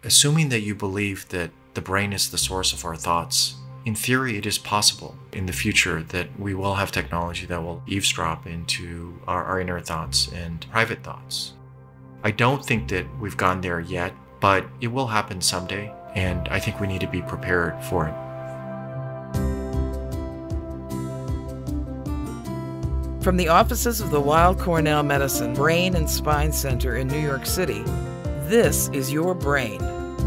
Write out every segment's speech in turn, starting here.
Assuming that you believe that the brain is the source of our thoughts, in theory, it is possible in the future that we will have technology that will eavesdrop into our inner thoughts and private thoughts. I don't think that we've gone there yet, but it will happen someday, and I think we need to be prepared for it. From the offices of the Weill Cornell Medicine Brain and Spine Center in New York City, this is Your Brain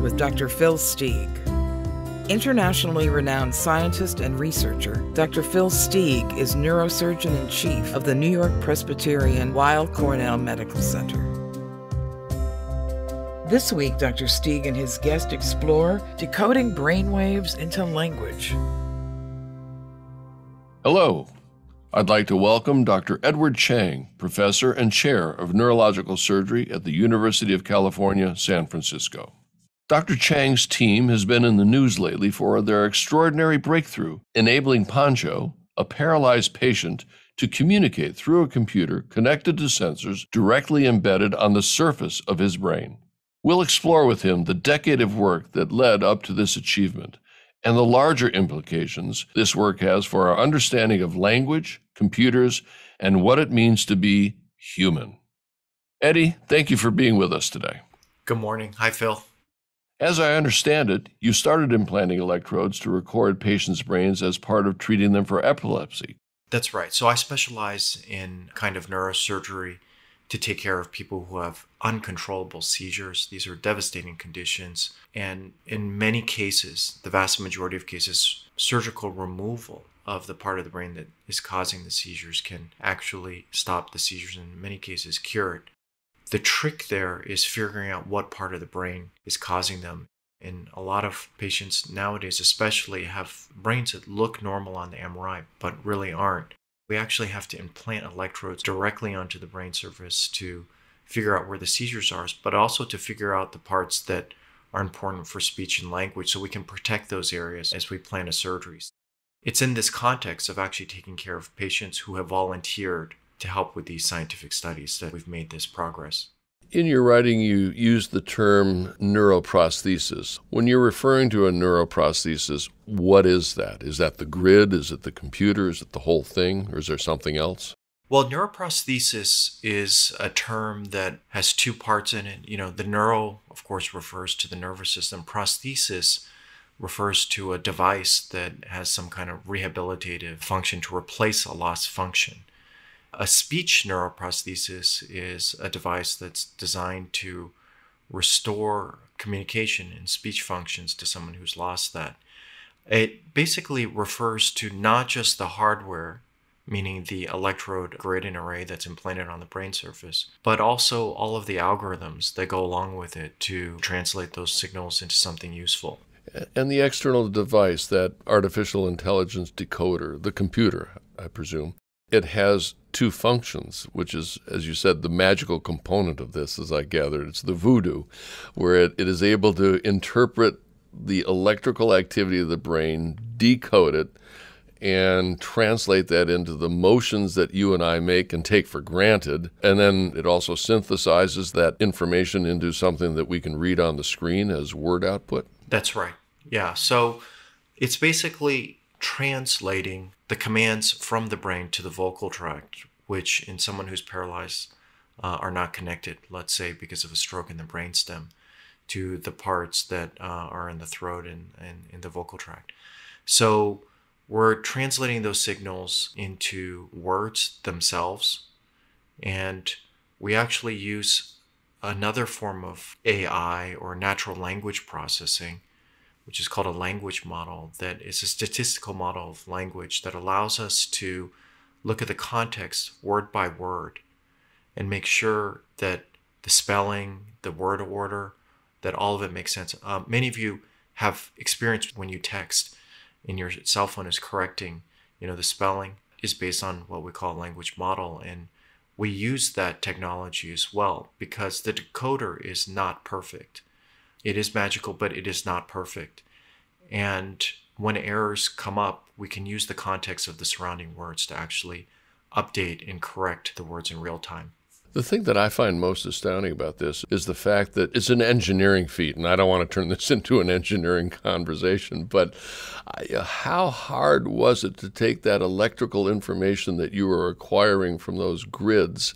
with Dr. Phil Stieg. Internationally renowned scientist and researcher, Dr. Phil Stieg is neurosurgeon-in-chief of the New York Presbyterian Weill Cornell Medical Center. This week, Dr. Stieg and his guest explore decoding brainwaves into language. Hello. I'd like to welcome Dr. Edward Chang, professor and chair of neurological surgery at the University of California, San Francisco. Dr. Chang's team has been in the news lately for their extraordinary breakthrough, enabling Pancho, a paralyzed patient, to communicate through a computer connected to sensors directly embedded on the surface of his brain. We'll explore with him the decade of work that led up to this achievement and the larger implications this work has for our understanding of language, computers, and what it means to be human. Eddie, thank you for being with us today. Good morning. Hi, Phil. As I understand it, you started implanting electrodes to record patients' brains as part of treating them for epilepsy. That's right. So I specialize in kind of neurosurgery to take care of people who have uncontrollable seizures. These are devastating conditions. And in many cases, the vast majority of cases, surgical removal of the part of the brain that is causing the seizures can actually stop the seizures, and in many cases cure it. The trick there is figuring out what part of the brain is causing them. And a lot of patients nowadays especially have brains that look normal on the MRI, but really aren't. We actually have to implant electrodes directly onto the brain surface to figure out where the seizures are, but also to figure out the parts that are important for speech and language so we can protect those areas as we plan a surgery. It's in this context of actually taking care of patients who have volunteered to help with these scientific studies that we've made this progress. In your writing, you use the term neuroprosthesis. When you're referring to a neuroprosthesis, what is that? Is that the grid? Is it the computer? Is it the whole thing? Or is there something else? Well, neuroprosthesis is a term that has two parts in it. The neuro, of course, refers to the nervous system. Prosthesis refers to a device that has some kind of rehabilitative function to replace a lost function. A speech neuroprosthesis is a device that's designed to restore communication and speech functions to someone who's lost that. It basically refers to not just the hardware, meaning the electrode grid and array that's implanted on the brain surface, but also all of the algorithms that go along with it to translate those signals into something useful. And the external device, that artificial intelligence decoder, the computer, I presume, it has two functions, which is, as you said, the magical component of this, as I gathered. It's the voodoo, where it is able to interpret the electrical activity of the brain, decode it, and translate that into the motions that you and I make and take for granted. And then it also synthesizes that information into something that we can read on the screen as word output. That's right. Yeah. So it's basically translating the commands from the brain to the vocal tract, which in someone who's paralyzed are not connected, let's say because of a stroke in the brainstem, to the parts that are in the throat and in the vocal tract. So we're translating those signals into words themselves, and we actually use another form of AI or natural language processing, which is called a language model, that is a statistical model of language that allows us to look at the context word by word and make sure that the spelling, the word order, that all of it makes sense. Many of you have experienced when you text and your cell phone is correcting, the spelling is based on what we call a language model. And we use that technology as well because the decoder is not perfect. It is magical, but it is not perfect. And when errors come up, we can use the context of the surrounding words to actually update and correct the words in real time. The thing that I find most astounding about this is the fact that it's an engineering feat, and I don't want to turn this into an engineering conversation, but how hard was it to take that electrical information that you were acquiring from those grids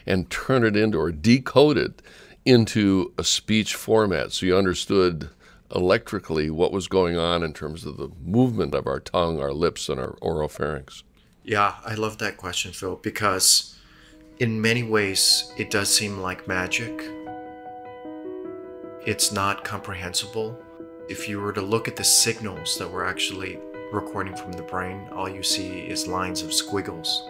and turn it into, or decode it into a speech format so you understood electrically what was going on in terms of the movement of our tongue, our lips, and our oropharynx? Yeah, I love that question, Phil, because in many ways, it does seem like magic. It's not comprehensible. If you were to look at the signals that we're actually recording from the brain, all you see is lines of squiggles.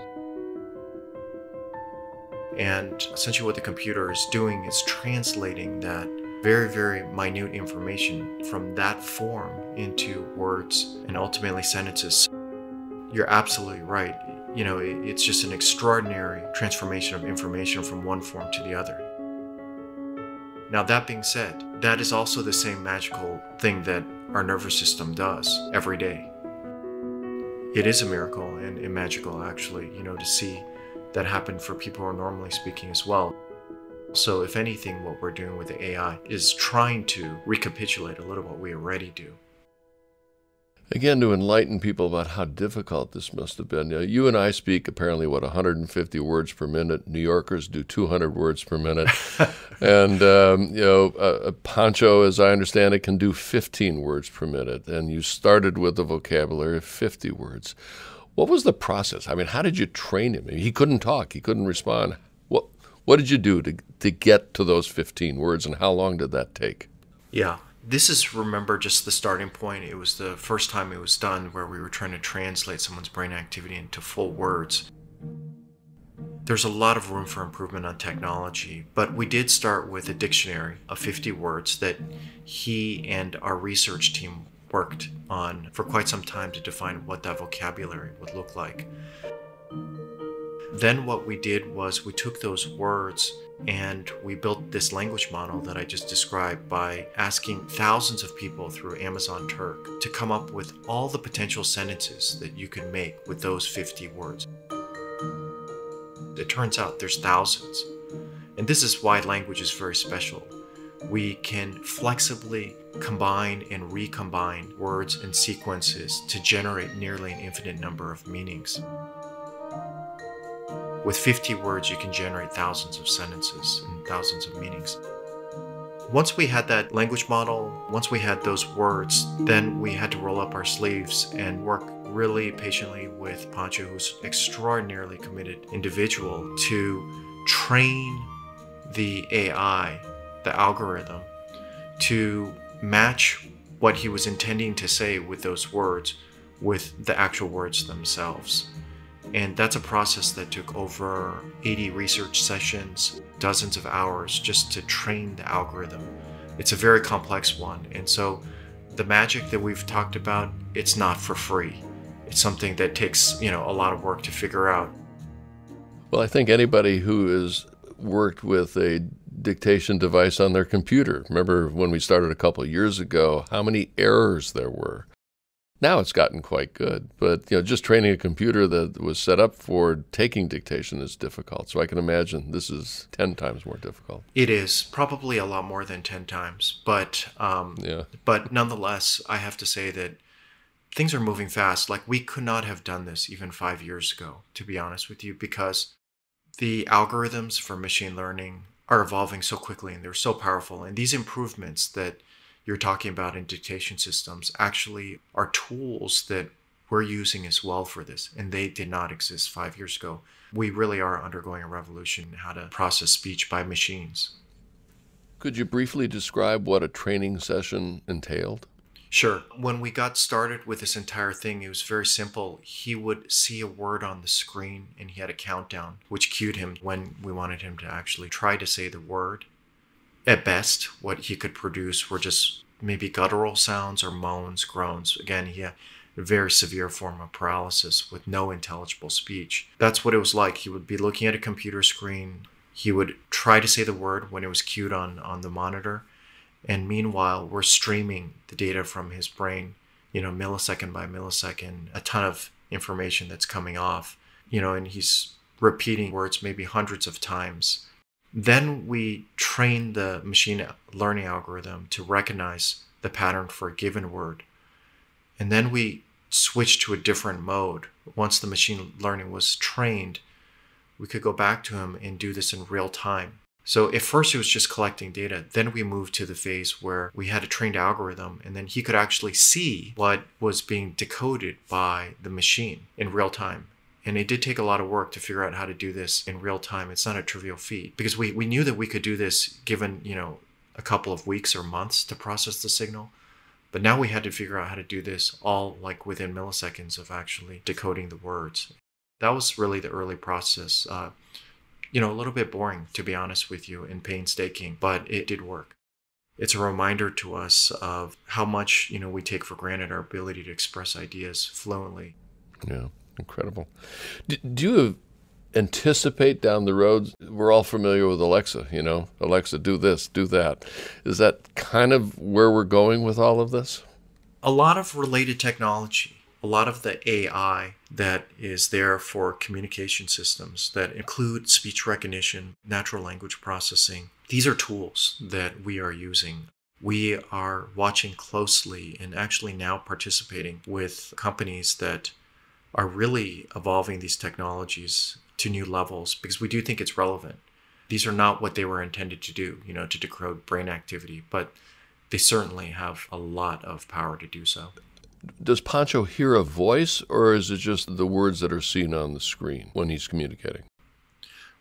And essentially what the computer is doing is translating that very, very minute information from that form into words and ultimately sentences. You're absolutely right. You know, it's just an extraordinary transformation of information from one form to the other. Now, that being said, that is also the same magical thing that our nervous system does every day. It is a miracle and magical, actually, you know, to see that happen for people who are normally speaking as well. So if anything, what we're doing with the AI is trying to recapitulate a little what we already do. Again, to enlighten people about how difficult this must have been. You and I speak apparently, 150 words per minute. New Yorkers do 200 words per minute. And, Pancho, as I understand it, can do 15 words per minute. And you started with a vocabulary of 50 words. What was the process? I mean, how did you train him? He couldn't talk. He couldn't respond. What did you do to get to those 15 words, and how long did that take? Yeah. This is, remember, just the starting point. It was the first time it was done where we were trying to translate someone's brain activity into full words. There's a lot of room for improvement on technology, but we did start with a dictionary of 50 words that he and our research team worked on for quite some time to define what that vocabulary would look like. Then what we did was we took those words and we built this language model that I just described by asking thousands of people through Amazon Turk to come up with all the potential sentences that you can make with those 50 words. It turns out there's thousands. And this is why language is very special. We can flexibly combine and recombine words and sequences to generate nearly an infinite number of meanings. With 50 words, you can generate thousands of sentences and thousands of meanings. Once we had that language model, once we had those words, then we had to roll up our sleeves and work really patiently with Pancho, who's an extraordinarily committed individual, to train the AI, the algorithm, to match what he was intending to say with those words with the actual words themselves. And that's a process that took over 80 research sessions, dozens of hours just to train the algorithm. It's a very complex one. And so the magic that we've talked about, it's not for free. It's something that takes, a lot of work to figure out. Well, I think anybody who has worked with a dictation device on their computer, remember when we started a couple of years ago, how many errors there were. Now it's gotten quite good, but just training a computer that was set up for taking dictation is difficult. So I can imagine this is 10 times more difficult. It is probably a lot more than 10 times, but nonetheless, I have to say that things are moving fast. Like, we could not have done this even 5 years ago, to be honest with you, because the algorithms for machine learning are evolving so quickly and they're so powerful. And these improvements that you're talking about in dictation systems actually are tools that we're using as well for this, and they did not exist 5 years ago. We really are undergoing a revolution in how to process speech by machines. Could you briefly describe what a training session entailed? Sure. When we got started with this entire thing, it was very simple. He would see a word on the screen and he had a countdown, which cued him when we wanted him to actually try to say the word. At best, what he could produce were just maybe guttural sounds or moans, groans. Again, he had a very severe form of paralysis with no intelligible speech. That's what it was like. He would be looking at a computer screen. He would try to say the word when it was cued on the monitor. And meanwhile, we're streaming the data from his brain, millisecond by millisecond, a ton of information that's coming off, and he's repeating words maybe hundreds of times Then we train the machine learning algorithm to recognize the pattern for a given word. And then we switch to a different mode. Once the machine learning was trained, we could go back to him and do this in real time. So at first it was just collecting data. Then we moved to the phase where we had a trained algorithm, and then he could actually see what was being decoded by the machine in real time. And it did take a lot of work to figure out how to do this in real time. It's not a trivial feat, because we knew that we could do this given, a couple of weeks or months to process the signal. But now we had to figure out how to do this all like within milliseconds of actually decoding the words. That was really the early process. A little bit boring, to be honest with you, and painstaking, but it did work. It's a reminder to us of how much, we take for granted our ability to express ideas fluently. Yeah, incredible. Do you anticipate down the road? We're all familiar with Alexa, Alexa, do this, do that. Is that kind of where we're going with all of this? A lot of related technology. A lot of the AI that is there for communication systems that include speech recognition, natural language processing, these are tools that we are using. We are watching closely and actually now participating with companies that are really evolving these technologies to new levels, because we do think it's relevant. These are not what they were intended to do, to decode brain activity, but they certainly have a lot of power to do so. Does Pancho hear a voice, or is it just the words that are seen on the screen when he's communicating?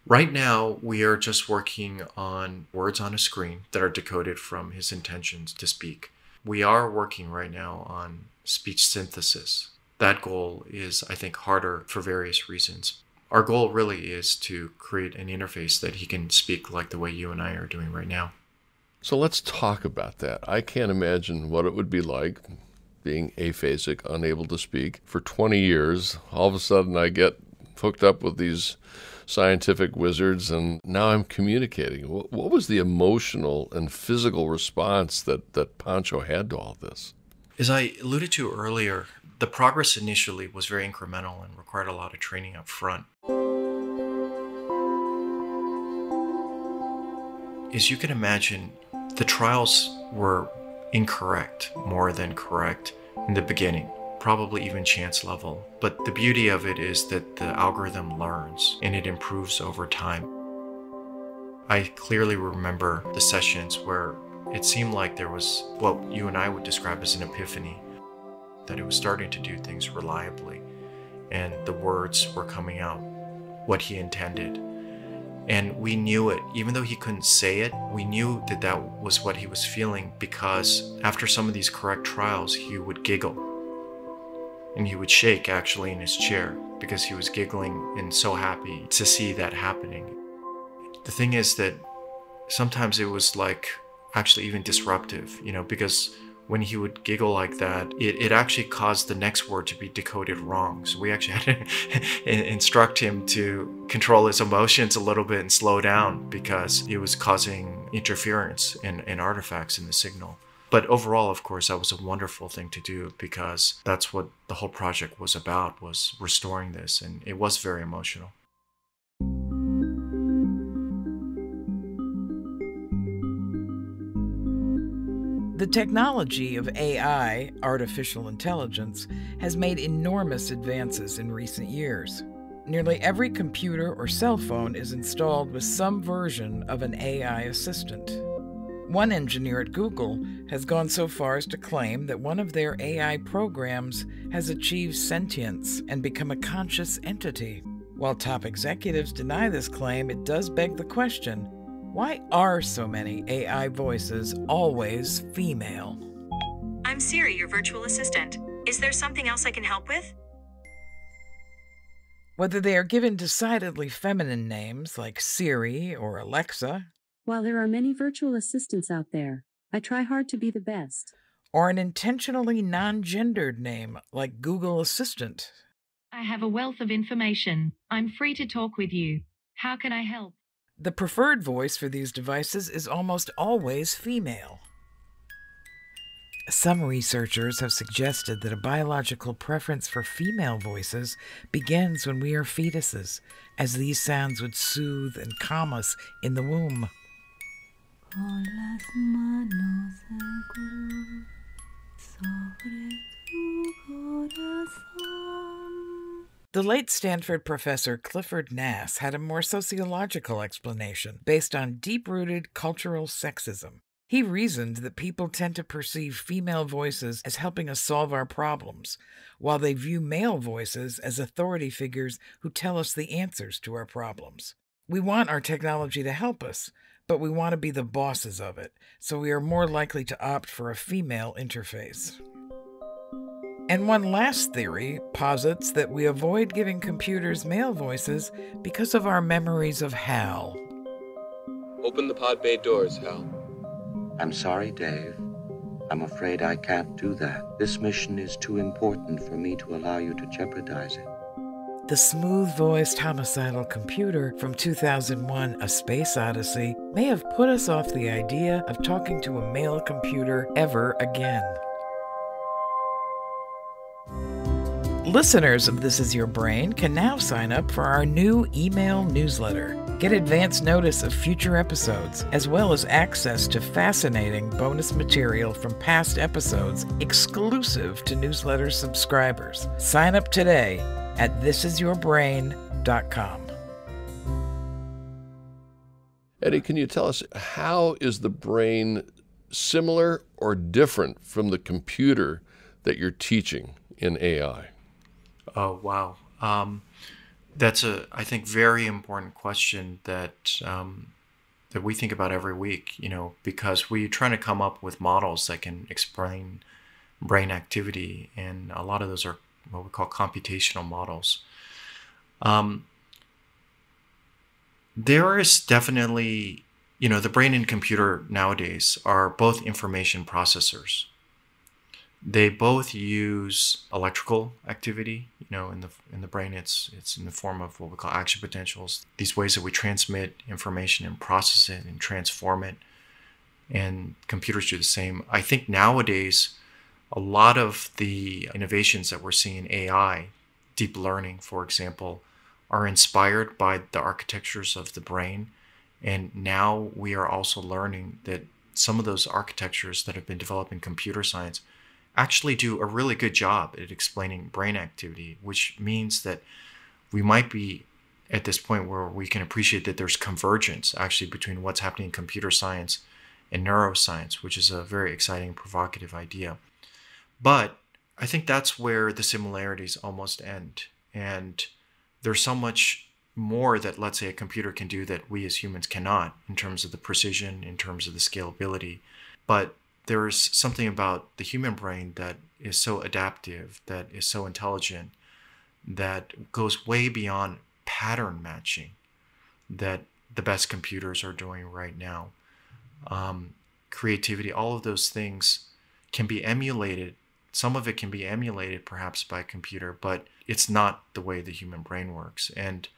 Right now, we are just working on words on a screen that are decoded from his intentions to speak. We are working right now on speech synthesis. That goal is, I think, harder for various reasons. Our goal really is to create an interface that he can speak like the way you and I are doing right now. So let's talk about that. I can't imagine what it would be like being aphasic, unable to speak for 20 years. All of a sudden I get hooked up with these scientific wizards, and now I'm communicating. What was the emotional and physical response that Pancho had to all this? As I alluded to earlier, the progress initially was very incremental and required a lot of training up front. As you can imagine, the trials were incorrect more than correct in the beginning, probably even chance level. But the beauty of it is that the algorithm learns and it improves over time. I clearly remember the sessions where it seemed like there was what you and I would describe as an epiphany, that it was starting to do things reliably and the words were coming out what he intended. And we knew it, even though he couldn't say it, we knew that that was what he was feeling, because after some of these correct trials, he would giggle. And he would shake actually in his chair because he was giggling and so happy to see that happening. The thing is that sometimes it was like actually even disruptive, because when he would giggle like that, it actually caused the next word to be decoded wrong. So we actually had to instruct him to control his emotions a little bit and slow down, because it was causing interference and artifacts in the signal. But overall, of course, that was a wonderful thing to do, because that's what the whole project was about, was restoring this. And it was very emotional. The technology of AI, artificial intelligence, has made enormous advances in recent years. Nearly every computer or cell phone is installed with some version of an AI assistant. One engineer at Google has gone so far as to claim that one of their AI programs has achieved sentience and become a conscious entity. While top executives deny this claim, it does beg the question, why are so many AI voices always female? I'm Siri, your virtual assistant. Is there something else I can help with? Whether they are given decidedly feminine names like Siri or Alexa, while there are many virtual assistants out there, I try hard to be the best, or an intentionally non-gendered name like Google Assistant. I have a wealth of information. I'm free to talk with you. How can I help? The preferred voice for these devices is almost always female. Some researchers have suggested that a biological preference for female voices begins when we are fetuses, as these sounds would soothe and calm us in the womb. Con las manos en cruz sobre tu corazón. The late Stanford professor Clifford Nass had a more sociological explanation based on deep-rooted cultural sexism. He reasoned that people tend to perceive female voices as helping us solve our problems, while they view male voices as authority figures who tell us the answers to our problems. We want our technology to help us, but we want to be the bosses of it, so we are more likely to opt for a female interface. And one last theory posits that we avoid giving computers male voices because of our memories of Hal. Open the pod bay doors, Hal. I'm sorry, Dave. I'm afraid I can't do that. This mission is too important for me to allow you to jeopardize it. The smooth-voiced homicidal computer from 2001, A Space Odyssey, may have put us off the idea of talking to a male computer ever again. Listeners of This Is Your Brain can now sign up for our new email newsletter. Get advance notice of future episodes, as well as access to fascinating bonus material from past episodes exclusive to newsletter subscribers. Sign up today at thisisyourbrain.com. Eddie, can you tell us, how is the brain similar or different from the computer that you're teaching in AI? Oh, wow. That's I think, very important question that that we think about every week, because we're trying to come up with models that can explain brain activity, and a lot of those are what we call computational models. There is definitely, the brain and computer nowadays are both information processors. They both use electrical activity. In the brain, it's in the form of what we call action potentials. These ways that we transmit information and process it and transform it. And computers do the same. I think nowadays, a lot of the innovations that we're seeing in AI, deep learning, for example, are inspired by the architectures of the brain. And now we are also learning that some of those architectures that have been developed in computer science actually do a really good job at explaining brain activity, which means that we might be at this point where we can appreciate that there's convergence actually between what's happening in computer science and neuroscience, which is a very exciting, provocative idea. But I think that's where the similarities almost end. And there's so much more that, let's say, a computer can do that we as humans cannot, in terms of the precision, in terms of the scalability. But there is something about the human brain that is so adaptive, that is so intelligent, that goes way beyond pattern matching that the best computers are doing right now. Creativity, all of those things can be emulated. Some of it can be emulated perhaps by a computer, but it's not the way the human brain works. And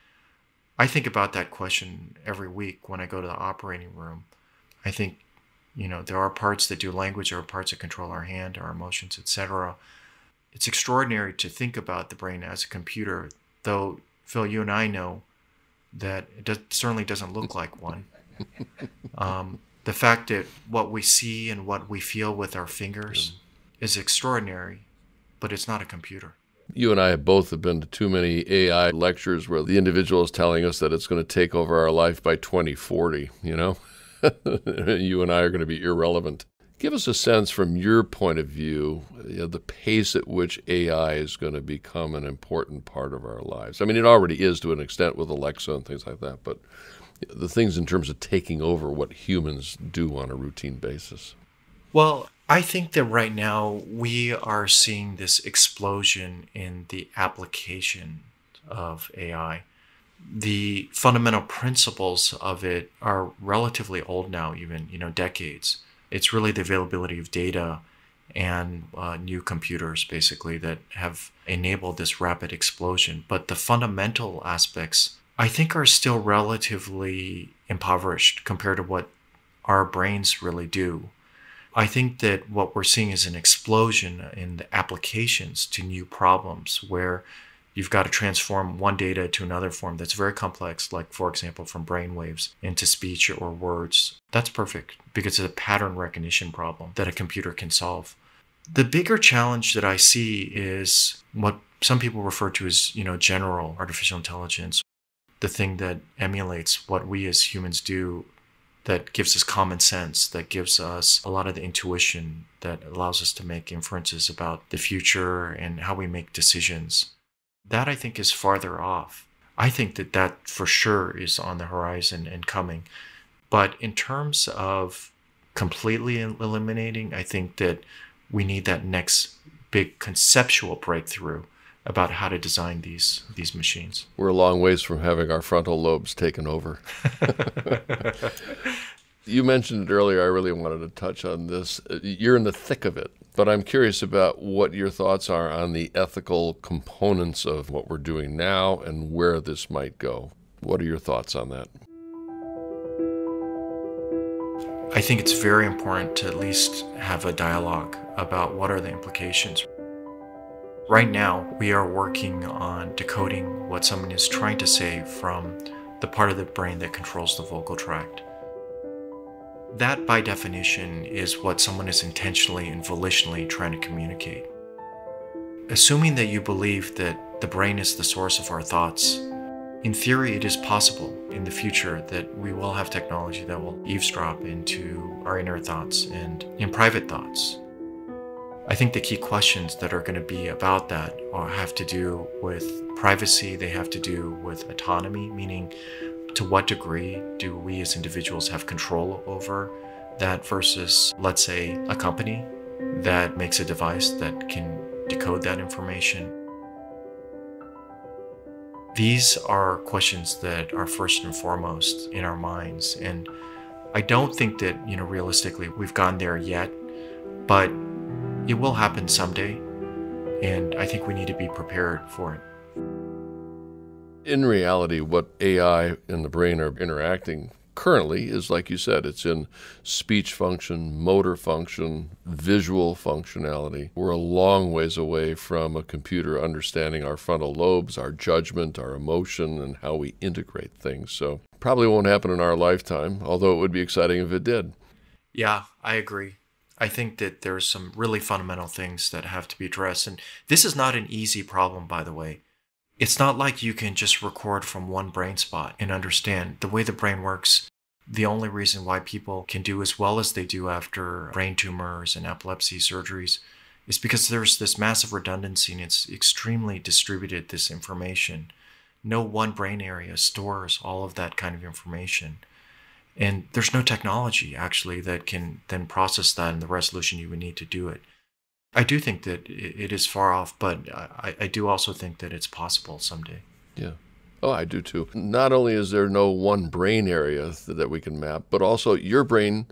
I think about that question every week when I go to the operating room. I think, there are parts that do language, there are parts that control our hand, our emotions, etc. It's extraordinary to think about the brain as a computer, though, Phil, you and I know that it certainly doesn't look like one. The fact that what we see and what we feel with our fingers is extraordinary, but it's not a computer. You and I have both been to too many AI lectures where the individual is telling us that it's going to take over our life by 2040, You and I are going to be irrelevant. Give us a sense from your point of view, the pace at which AI is going to become an important part of our lives. I mean, it already is to an extent with Alexa and things like that, but the things in terms of taking over what humans do on a routine basis. Well, I think that right now we are seeing this explosion in the application of AI. The fundamental principles of it are relatively old now, even, decades. It's really the availability of data and new computers, basically, that have enabled this rapid explosion. But the fundamental aspects, I think, are still relatively impoverished compared to what our brains really do. I think that what we're seeing is an explosion in the applications to new problems where you've got to transform one data to another form that's very complex, like, for example, from brainwaves into speech or words. That's perfect because it's a pattern recognition problem that a computer can solve. The bigger challenge that I see is what some people refer to as, general artificial intelligence, the thing that emulates what we as humans do, that gives us common sense, that gives us a lot of the intuition that allows us to make inferences about the future and how we make decisions. That, I think, is farther off. I think that for sure is on the horizon and coming. But in terms of completely eliminating, I think that we need that next big conceptual breakthrough about how to design these machines. We're a long ways from having our frontal lobes taken over. You mentioned it earlier. I really wanted to touch on this. You're in the thick of it, but I'm curious about what your thoughts are on the ethical components of what we're doing now and where this might go. What are your thoughts on that? I think it's very important to at least have a dialogue about what are the implications. Right now, we are working on decoding what someone is trying to say from the part of the brain that controls the vocal tract. That, by definition, is what someone is intentionally and volitionally trying to communicate. Assuming that you believe that the brain is the source of our thoughts, in theory, it is possible in the future that we will have technology that will eavesdrop into our inner thoughts and in private thoughts. I think the key questions that are going to be about that have to do with privacy. They have to do with autonomy, meaning to what degree do we as individuals have control over that versus, let's say, a company that makes a device that can decode that information. These are questions that are first and foremost in our minds. And I don't think that, realistically, we've gone there yet, but it will happen someday. And I think we need to be prepared for it. In reality, what AI and the brain are interacting currently is, like you said, it's in speech function, motor function, visual functionality. We're a long ways away from a computer understanding our frontal lobes, our judgment, our emotion, and how we integrate things. So probably won't happen in our lifetime, although it would be exciting if it did. Yeah, I agree. I think that there's some really fundamental things that have to be addressed. And this is not an easy problem, by the way. It's not like you can just record from one brain spot and understand the way the brain works. The only reason why people can do as well as they do after brain tumors and epilepsy surgeries is because there's this massive redundancy and it's extremely distributed, this information. No one brain area stores all of that kind of information. And there's no technology, actually, that can then process that in the resolution you would need to do it. I do think that it is far off, but I do also think that it's possible someday. Yeah. Oh, I do too. Not only is there no one brain area that we can map, but also your brain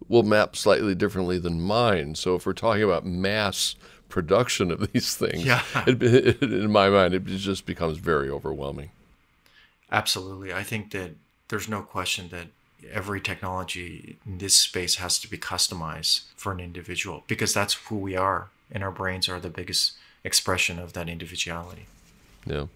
will map slightly differently than mine. So if we're talking about mass production of these things, yeah. In my mind, it just becomes very overwhelming. Absolutely. I think that there's no question that every technology in this space has to be customized for an individual because that's who we are, and our brains are the biggest expression of that individuality. Yeah.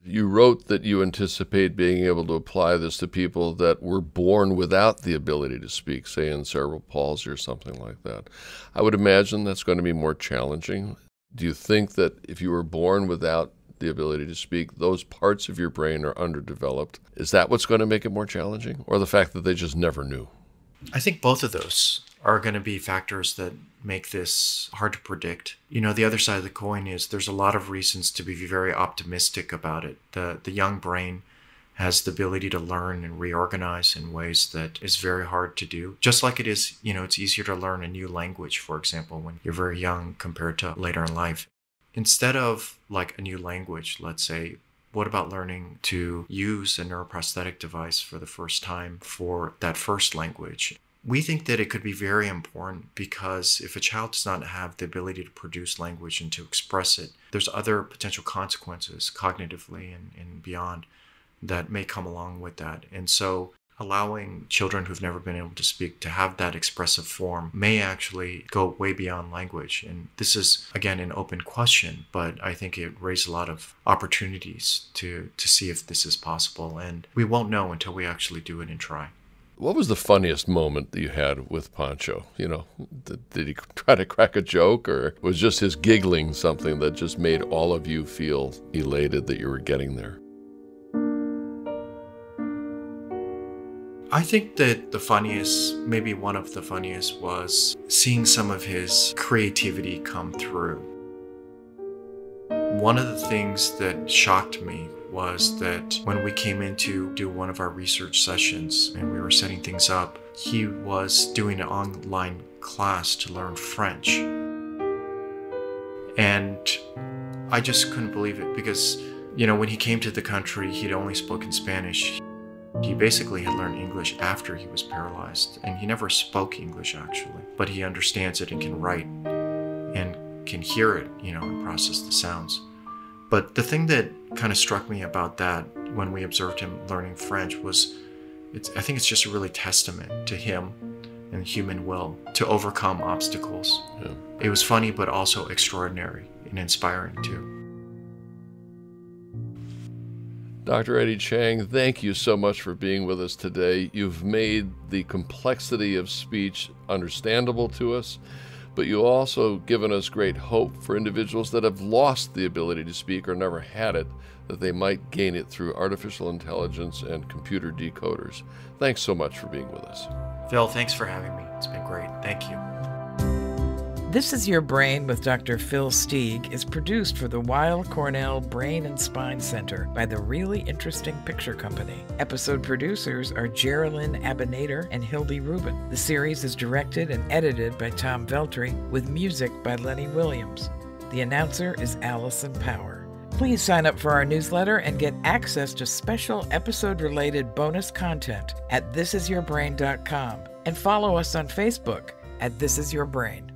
You wrote that you anticipate being able to apply this to people that were born without the ability to speak, say in cerebral palsy or something like that. I would imagine that's going to be more challenging. Do you think that if you were born without the ability to speak, those parts of your brain are underdeveloped? Is that what's going to make it more challenging, or the fact that they just never knew? I think both of those are going to be factors that make this hard to predict. The other side of the coin is there's a lot of reasons to be very optimistic about it. The young brain has the ability to learn and reorganize in ways that is very hard to do. Just like it is, it's easier to learn a new language, for example, when you're very young compared to later in life. Instead of like a new language, let's say, what about learning to use a neuroprosthetic device for the first time for that first language? We think that it could be very important because if a child does not have the ability to produce language and to express it, there's other potential consequences cognitively and beyond that may come along with that. And so allowing children who've never been able to speak to have that expressive form may actually go way beyond language. And this is, again, an open question, but I think it raised a lot of opportunities to see if this is possible. And we won't know until we actually do it and try. What was the funniest moment that you had with Pancho? Did he try to crack a joke, or was just his giggling something that just made all of you feel elated that you were getting there? I think that the funniest, maybe one of the funniest, was seeing some of his creativity come through. One of the things that shocked me was that when we came in to do one of our research sessions and we were setting things up, he was doing an online class to learn French. And I just couldn't believe it because, when he came to the country, he'd only spoken Spanish. He basically had learned English after he was paralyzed, and he never spoke English actually, but he understands it and can write and can hear it, and process the sounds. But the thing that kind of struck me about that when we observed him learning French was, I think it's just a really testament to him and human will to overcome obstacles. Yeah. It was funny, but also extraordinary and inspiring too. Dr. Eddie Chang, thank you so much for being with us today. You've made the complexity of speech understandable to us, but you also given us great hope for individuals that have lost the ability to speak or never had it, that they might gain it through artificial intelligence and computer decoders. Thanks so much for being with us. Phil, thanks for having me. It's been great. Thank you. This is Your Brain with Dr. Phil Stieg is produced for the Weill Cornell Brain and Spine Center by the Really Interesting Picture Company. Episode producers are Geraldine Abinader and Hildy Rubin. The series is directed and edited by Tom Veltri with music by Lenny Williams. The announcer is Allison Power. Please sign up for our newsletter and get access to special episode-related bonus content at thisisyourbrain.com and follow us on Facebook at This Is Your Brain.